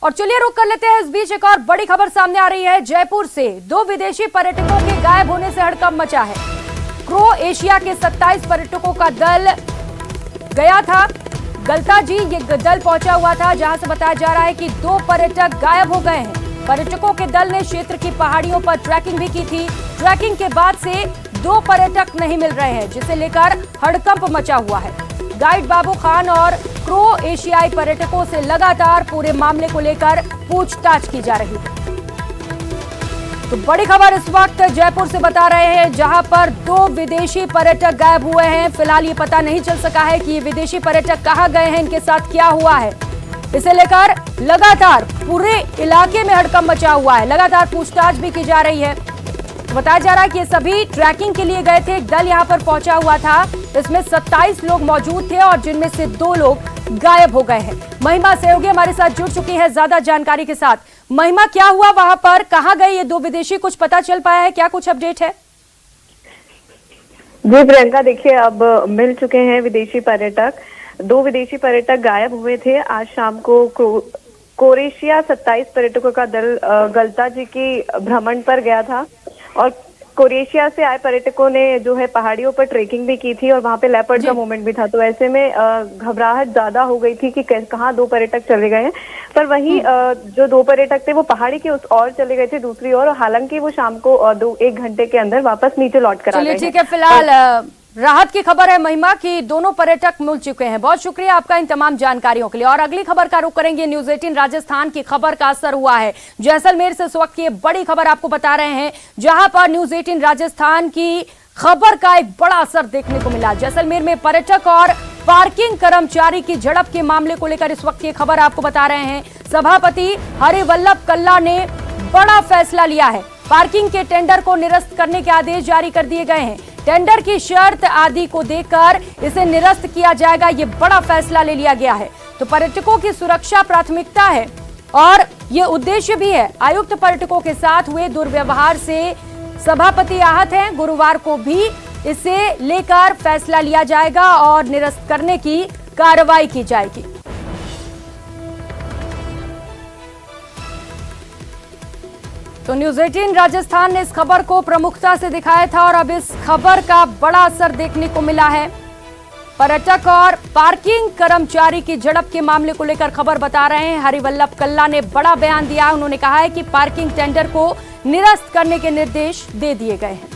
और चलिए रुक कर लेते हैं। इस बीच एक और बड़ी खबर सामने आ रही है। जयपुर से 2 विदेशी पर्यटकों के गायब होने से हड़कंप मचा है। क्रोएशिया के 27 पर्यटकों का दल गया था गलता जी। ये दल पहुंचा हुआ था, जहां से बताया जा रहा है कि 2 पर्यटक गायब हो गए हैं। पर्यटकों के दल ने क्षेत्र की पहाड़ियों पर ट्रैकिंग भी की थी। ट्रैकिंग के बाद से 2 पर्यटक नहीं मिल रहे हैं, जिसे लेकर हड़कंप मचा हुआ है। गाइड बाबू खान और क्रोएशियाई पर्यटकों से लगातार पूरे मामले को लेकर पूछताछ की जा रही है। तो बड़ी खबर इस वक्त जयपुर से बता रहे हैं, जहां पर 2 विदेशी पर्यटक गायब हुए हैं। फिलहाल ये पता नहीं चल सका है कि ये विदेशी पर्यटक कहां गए हैं, इनके साथ क्या हुआ है। इसे लेकर लगातार पूरे इलाके में हड़कंप मचा हुआ है। लगातार पूछताछ भी की जा रही है। बताया जा रहा है कि ये सभी ट्रैकिंग के लिए गए थे। एक दल यहां पर पहुंचा हुआ था। इसमें 27 लोग मौजूद थे और जिनमें से 2 लोग गायब हो गए हैं। महिमा सहयोगी हमारे साथ जुड़ चुकी है ज्यादा जानकारी के साथ। महिमा, क्या हुआ वहां पर, कहां गए ये 2 विदेशी, कुछ पता चल पाया है, क्या कुछ अपडेट है? जी प्रियंका, देखिए अब मिल चुके हैं विदेशी पर्यटक। 2 विदेशी पर्यटक गायब हुए थे। आज शाम को क्रोएशिया 27 पर्यटकों का दल गलता जी की भ्रमण पर गया था और क्रोएशिया से आए पर्यटकों ने जो है पहाड़ियों पर ट्रेकिंग भी की थी और वहां पे लेपर्ड का मूवमेंट भी था। तो ऐसे में घबराहट ज्यादा हो गई थी कि कहाँ 2 पर्यटक चले गए हैं। पर वहीं जो 2 पर्यटक थे वो पहाड़ी के उस ओर चले गए थे, दूसरी ओर। हालांकि वो शाम को 1 घंटे के अंदर वापस नीचे लौट कर आ गए। ठीक है, फिलहाल राहत की खबर है महिमा कि दोनों पर्यटक मिल चुके हैं। बहुत शुक्रिया आपका इन तमाम जानकारियों के लिए। और अगली खबर का रुख करेंगे। न्यूज़ 18 राजस्थान की खबर का असर हुआ है। जैसलमेर से इस वक्त की बड़ी खबर आपको बता रहे हैं, जहां पर न्यूज़ 18 राजस्थान की खबर का एक बड़ा असर देखने को मिला। जैसलमेर में पर्यटक और पार्किंग कर्मचारी की झड़प के मामले को लेकर इस वक्त की खबर आपको बता रहे हैं। सभापति हरिवल्लभ कल्ला ने बड़ा फैसला लिया है। पार्किंग के टेंडर को निरस्त करने के आदेश जारी कर दिए गए हैं। टेंडर की शर्त आदि को देखकर इसे निरस्त किया जाएगा, ये बड़ा फैसला ले लिया गया है। तो पर्यटकों की सुरक्षा प्राथमिकता है और ये उद्देश्य भी है। आयुक्त पर्यटकों के साथ हुए दुर्व्यवहार से सभापति आहत हैं। गुरुवार को भी इसे लेकर फैसला लिया जाएगा और निरस्त करने की कार्रवाई की जाएगी। तो न्यूज़ 18 राजस्थान ने इस खबर को प्रमुखता से दिखाया था और अब इस खबर का बड़ा असर देखने को मिला है। पर्यटक और पार्किंग कर्मचारी की झड़प के मामले को लेकर खबर बता रहे हैं। हरिवल्लभ कल्ला ने बड़ा बयान दिया। उन्होंने कहा है कि पार्किंग टेंडर को निरस्त करने के निर्देश दे दिए गए हैं।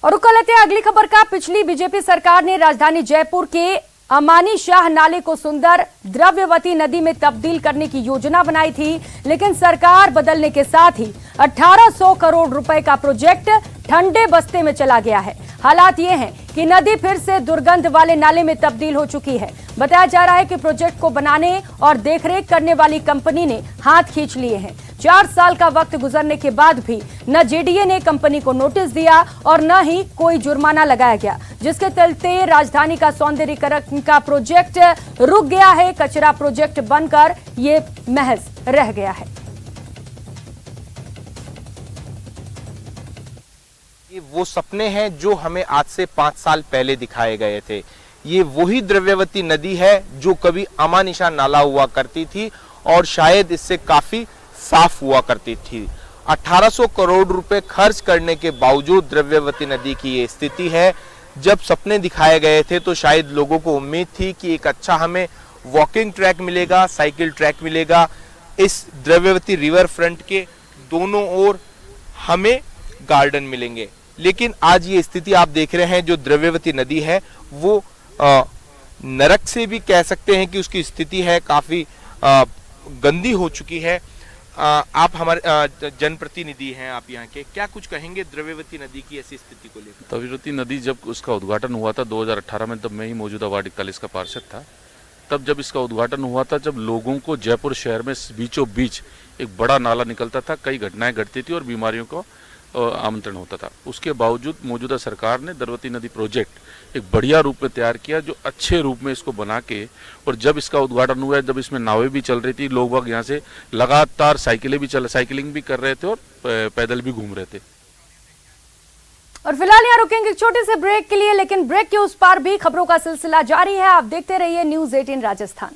और रुक लेते हैं अगली खबर का। पिछली बीजेपी सरकार ने राजधानी जयपुर के अमानी शाह नाले को सुंदर द्रव्यवती नदी में तब्दील करने की योजना बनाई थी, लेकिन सरकार बदलने के साथ ही 1800 करोड़ रुपए का प्रोजेक्ट ठंडे बस्ते में चला गया है। हालात ये हैं कि नदी फिर से दुर्गंध वाले नाले में तब्दील हो चुकी है। बताया जा रहा है कि प्रोजेक्ट को बनाने और देखरेख करने वाली कंपनी ने हाथ खींच लिए हैं। 4 साल का वक्त गुजरने के बाद भी न जेडीए ने कंपनी को नोटिस दिया और न ही कोई जुर्माना लगाया गया, जिसके चलते राजधानी का सौंदर्यीकरण का प्रोजेक्ट रुक गया है। कचरा प्रोजेक्ट बनकर ये महज रह गया है। ये वो सपने हैं जो हमें आज से 5 साल पहले दिखाए गए थे। ये वही द्रव्यवती नदी है जो कभी अमानिशा नाला हुआ करती थी और शायद इससे काफी साफ हुआ करती थी। 1800 करोड़ रुपए खर्च करने के बावजूद द्रव्यवती नदी की ये स्थिति है। जब सपने दिखाए गए थे तो शायद लोगों को उम्मीद थी कि एक अच्छा हमें वॉकिंग ट्रैक मिलेगा, साइकिल ट्रैक मिलेगा। इस द्रव्यवती रिवर फ्रंट के दोनों ओर हमें गार्डन मिलेंगे, लेकिन आज ये स्थिति आप देख रहे हैं। जो द्रव्यवती नदी है वो नरक से भी कह सकते हैं कि उसकी स्थिति है, काफी गंदी हो चुकी है। आप हमारे जनप्रतिनिधि हैं, आप यहाँ के, क्या कुछ कहेंगे द्रव्यवती नदी की ऐसी स्थिति को लेकर? द्रव्यवती नदी जब उसका उद्घाटन हुआ था 2018 में, तब मैं ही मौजूदा वार्ड 41 का पार्षद था। तब जब इसका उद्घाटन हुआ था, जब लोगों को जयपुर शहर में बीचों बीच एक बड़ा नाला निकलता था, कई घटनाएं घटती थी और बीमारियों को आमंत्रण होता था। उसके बावजूद मौजूदा सरकार ने द्रव्यवती नदी प्रोजेक्ट एक बढ़िया रूप में तैयार किया, जो अच्छे रूप में इसको बना के, और जब इसका उद्घाटन हुआ, जब इसमें नावें भी चल रही थी, लोग बाग यहाँ से लगातार साइकिलिंग भी कर रहे थे और पैदल भी घूम रहे थे। और फिलहाल यहाँ रुकेंगे एक छोटे से ब्रेक के लिए, लेकिन ब्रेक के उस पार भी खबरों का सिलसिला जारी है। आप देखते रहिए न्यूज़ 18 राजस्थान।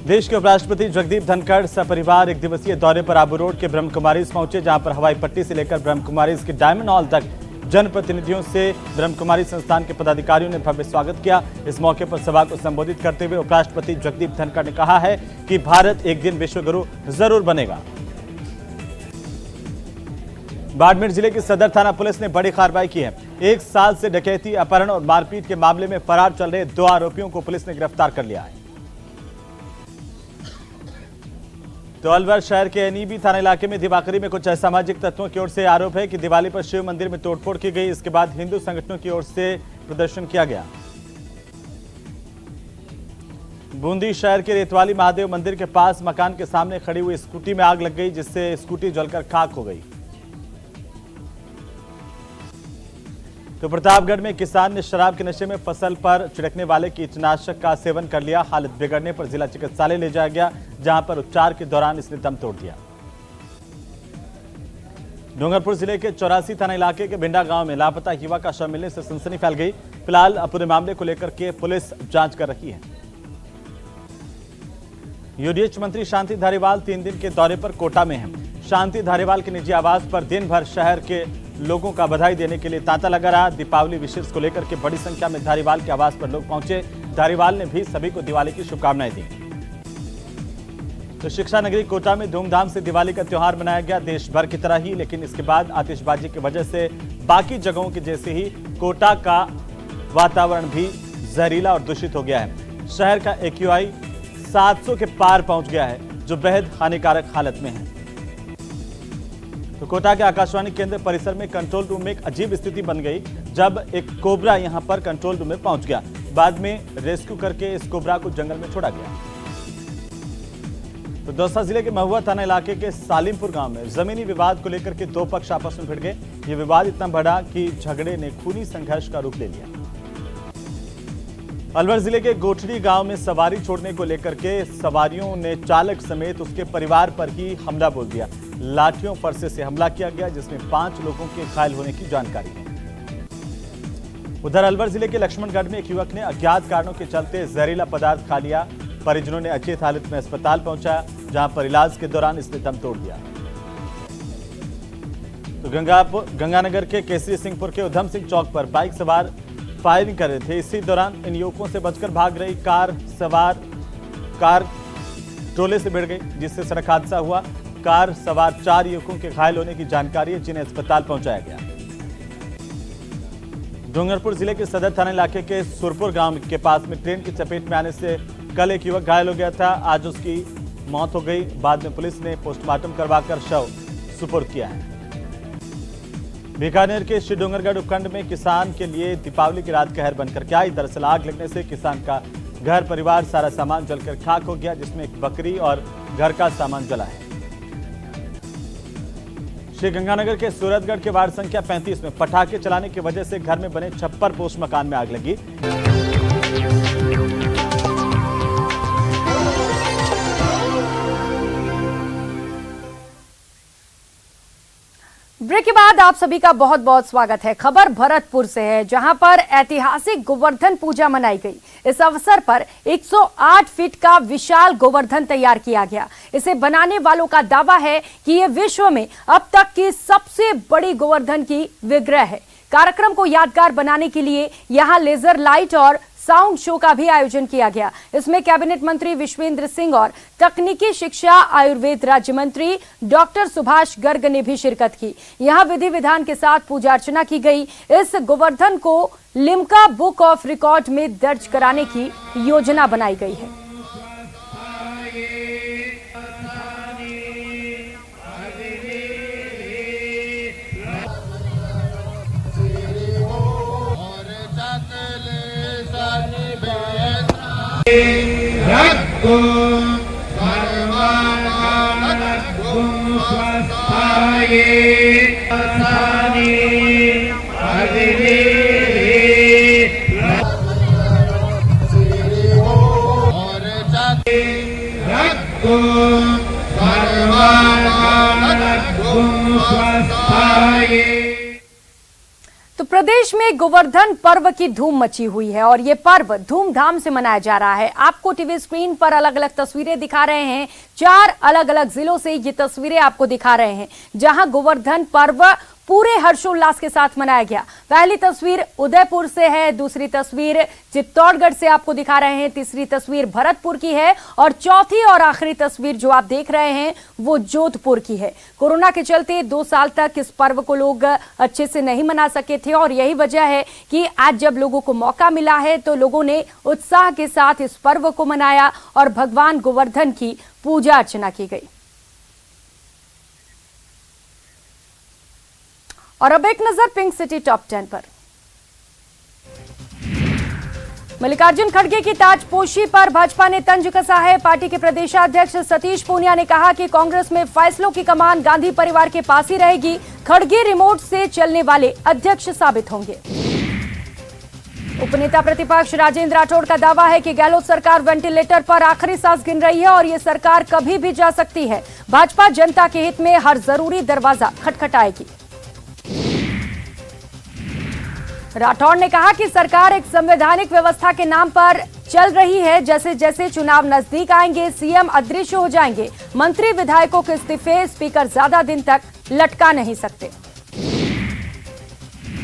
देश के उपराष्ट्रपति जगदीप धनखड़ सपरिवार एक दिवसीय दौरे पर आबू रोड के ब्रह्म कुमारीज पहुंचे, जहां पर हवाई पट्टी से लेकर ब्रह्म कुमारीज के डायमंड हॉल तक जनप्रतिनिधियों से ब्रह्म कुमारी संस्थान के पदाधिकारियों ने भव्य स्वागत किया। इस मौके पर सभा को संबोधित करते हुए उपराष्ट्रपति जगदीप धनखड़ ने कहा है कि भारत एक दिन विश्व गुरु जरूर बनेगा। बाड़मेर जिले की सदर थाना पुलिस ने बड़ी कार्रवाई की है। 1 साल से डकैती, अपहरण और मारपीट के मामले में फरार चल रहे 2 आरोपियों को पुलिस ने गिरफ्तार कर लिया है। तो अलवर शहर के एनईबी थाना इलाके में दिवाकरी में कुछ असामाजिक तत्वों की ओर से आरोप है कि दिवाली पर शिव मंदिर में तोड़फोड़ की गई। इसके बाद हिंदू संगठनों की ओर से प्रदर्शन किया गया। बूंदी शहर के रेतवाली महादेव मंदिर के पास मकान के सामने खड़ी हुई स्कूटी में आग लग गई, जिससे स्कूटी जलकर खाक हो गई। तो प्रतापगढ़ में किसान ने शराब के नशे में फसल पर छिड़कने वाले कीटनाशक का सेवन कर लिया। हालत बिगड़ने पर जिला चिकित्सालय ले जाया गया, जहां पर उपचार के दौरान इसने दम तोड़ दिया। डूंगरपुर जिले के 84 थाना इलाके के भिंडा गांव में लापता युवक का शव मिलने से सनसनी फैल गई। फिलहाल पूरे मामले को लेकर के पुलिस जांच कर रही है। यूडीएच मंत्री शांति धारीवाल 3 दिन के दौरे पर कोटा में हैं। शांति धारीवाल के निजी आवास पर दिन भर शहर के लोगों का बधाई देने के लिए तांता लगा रहा। दीपावली विशेष को लेकर के बड़ी संख्या में धारीवाल के आवास पर लोग पहुंचे। धारीवाल ने भी सभी को दिवाली की शुभकामनाएं दी। तो शिक्षा नगरी कोटा में धूमधाम से दिवाली का त्योहार मनाया गया, देश भर की तरह ही, लेकिन इसके बाद आतिशबाजी की वजह से बाकी जगहों के जैसे ही कोटा का वातावरण भी जहरीला और दूषित हो गया है। शहर का AQI 700 के पार पहुंच गया है, जो बेहद हानिकारक हालत में है। तो कोटा के आकाशवाणी केंद्र परिसर में कंट्रोल रूम में एक अजीब स्थिति बन गई, जब एक कोबरा यहां पर कंट्रोल रूम में पहुंच गया। बाद में रेस्क्यू करके इस कोबरा को जंगल में छोड़ा गया। तो दौसा जिले के महुआ थाना इलाके के सालिमपुर गांव में जमीनी विवाद को लेकर के 2 पक्ष आपस में भिड़ गए। ये विवाद इतना बढ़ा कि झगड़े ने खूनी संघर्ष का रूप ले लिया। अलवर जिले के गोठड़ी गांव में सवारी छोड़ने को लेकर के सवारियों ने चालक समेत उसके परिवार पर ही हमला बोल दिया। लाठियों फरसे से हमला किया गया, जिसमें 5 लोगों के घायल होने की जानकारी है। उधर अलवर जिले के लक्ष्मणगढ़ में एक युवक ने अज्ञात कारणों के चलते जहरीला पदार्थ खा लिया। परिजनों ने अचेत हालत में अस्पताल पहुंचाया, जहां पर इलाज के दौरान इसने दम तोड़ दिया। तो गंगानगर के केसरी सिंहपुर के उधम सिंह चौक पर बाइक सवार फायरिंग कर रहे थे। इसी दौरान इन युवकों से बचकर भाग रही कार टोले से भिड़ गई, जिससे सड़क हादसा हुआ। कार सवार 4 युवकों के घायल होने की जानकारी है, जिन्हें अस्पताल पहुंचाया गया। डूंगरपुर जिले के सदर थाना इलाके के सुरपुर गांव के पास में ट्रेन की चपेट में आने से कल एक युवक घायल हो गया था। आज उसकी मौत हो गई। बाद में पुलिस ने पोस्टमार्टम करवाकर शव सुपुर्द किया है। बीकानेर के श्री डूंगरगढ़ उपखंड में किसान के लिए दीपावली की रात कहर बनकर क्या आई। दरअसल आग लगने से किसान का घर परिवार सारा सामान जलकर खाक हो गया, जिसमें एक बकरी और घर का सामान जला है। श्री गंगानगर के सूरतगढ़ के वार्ड संख्या 35 में पटाखे चलाने की वजह से घर में बने छप्पर पोस्ट मकान में आग लगी। ब्रेक के बाद आप सभी का बहुत बहुत स्वागत है। खबर भरतपुर से है, जहां पर ऐतिहासिक गोवर्धन पूजा मनाई गई। इस अवसर पर 108 फीट का विशाल गोवर्धन तैयार किया गया। इसे बनाने वालों का दावा है कि यह विश्व में अब तक की सबसे बड़ी गोवर्धन की विग्रह है। कार्यक्रम को यादगार बनाने के लिए यहां लेजर लाइट और साउंड शो का भी आयोजन किया गया। इसमें कैबिनेट मंत्री विश्वेंद्र सिंह और तकनीकी शिक्षा आयुर्वेद राज्य मंत्री डॉक्टर सुभाष गर्ग ने भी शिरकत की। यहां विधि विधान के साथ पूजा अर्चना की गई। इस गोवर्धन को लिम्का बुक ऑफ रिकॉर्ड में दर्ज कराने की योजना बनाई गई है। तो प्रदेश में गोवर्धन पर्व की धूम मची हुई है और ये पर्व धूमधाम से मनाया जा रहा है। आपको टीवी स्क्रीन पर अलग अलग तस्वीरें दिखा रहे हैं। 4 अलग अलग जिलों से ये तस्वीरें आपको दिखा रहे हैं जहां गोवर्धन पर्व पूरे हर्षोल्लास के साथ मनाया गया। पहली तस्वीर उदयपुर से है, दूसरी तस्वीर चित्तौड़गढ़ से आपको दिखा रहे हैं, तीसरी तस्वीर भरतपुर की है और चौथी और आखिरी तस्वीर जो आप देख रहे हैं वो जोधपुर की है। कोरोना के चलते 2 साल तक इस पर्व को लोग अच्छे से नहीं मना सके थे और यही वजह है कि आज जब लोगों को मौका मिला है तो लोगों ने उत्साह के साथ इस पर्व को मनाया और भगवान गोवर्धन की पूजा अर्चना की गई। और अब एक नजर पिंक सिटी टॉप 10 पर। मल्लिकार्जुन खड़गे की ताजपोशी पर भाजपा ने तंज कसा है। पार्टी के प्रदेशाध्यक्ष सतीश पूनिया ने कहा कि कांग्रेस में फैसलों की कमान गांधी परिवार के पास ही रहेगी। खड़गे रिमोट से चलने वाले अध्यक्ष साबित होंगे। उपनेता प्रतिपक्ष राजेंद्र राठौड़ का दावा है कि गहलोत सरकार वेंटिलेटर पर आखिरी सांस गिन रही है और ये सरकार कभी भी जा सकती है। भाजपा जनता के हित में हर जरूरी दरवाजा खटखटाएगी। राठौड़ ने कहा कि सरकार एक संवैधानिक व्यवस्था के नाम पर चल रही है। जैसे जैसे चुनाव नजदीक आएंगे सीएम अदृश्य हो जाएंगे। मंत्री विधायकों के इस्तीफे स्पीकर ज्यादा दिन तक लटका नहीं सकते।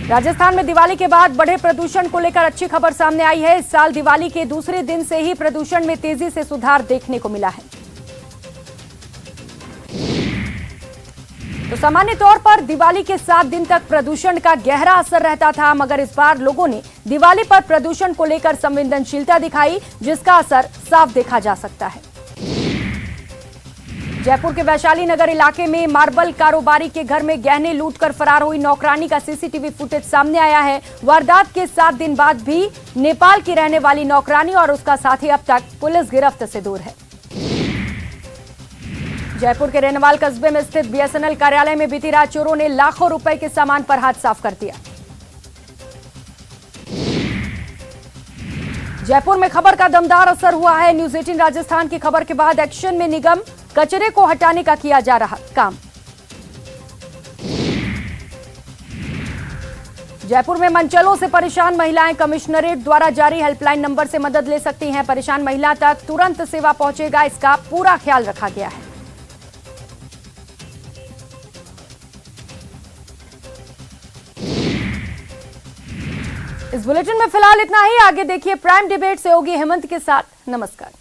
राजस्थान में दिवाली के बाद बढ़े प्रदूषण को लेकर अच्छी खबर सामने आई है। इस साल दिवाली के दूसरे दिन से ही प्रदूषण में तेजी से सुधार देखने को मिला है। तो सामान्य तौर पर दिवाली के 7 दिन तक प्रदूषण का गहरा असर रहता था, मगर इस बार लोगों ने दिवाली पर प्रदूषण को लेकर संवेदनशीलता दिखाई, जिसका असर साफ देखा जा सकता है। जयपुर के वैशाली नगर इलाके में मार्बल कारोबारी के घर में गहने लूटकर फरार हुई नौकरानी का सीसीटीवी फुटेज सामने आया है। वारदात के 7 दिन बाद भी नेपाल की रहने वाली नौकरानी और उसका साथी अब तक पुलिस गिरफ्त से दूर है। जयपुर के रेनवाल कस्बे में स्थित बीएसएनएल कार्यालय में बीती रात चोरों ने लाखों रुपए के सामान पर हाथ साफ कर दिया। जयपुर में खबर का दमदार असर हुआ है। न्यूज 18 राजस्थान की खबर के बाद एक्शन में निगम कचरे को हटाने का किया जा रहा काम। जयपुर में मनचलों से परेशान महिलाएं कमिश्नरेट द्वारा जारी हेल्पलाइन नंबर से मदद ले सकती हैं। परेशान महिला तक तुरंत सेवा पहुंचेगा, इसका पूरा ख्याल रखा गया है। इस बुलेटिन में फिलहाल इतना ही। आगे देखिए प्राइम डिबेट से होगी हेमंत के साथ। नमस्कार।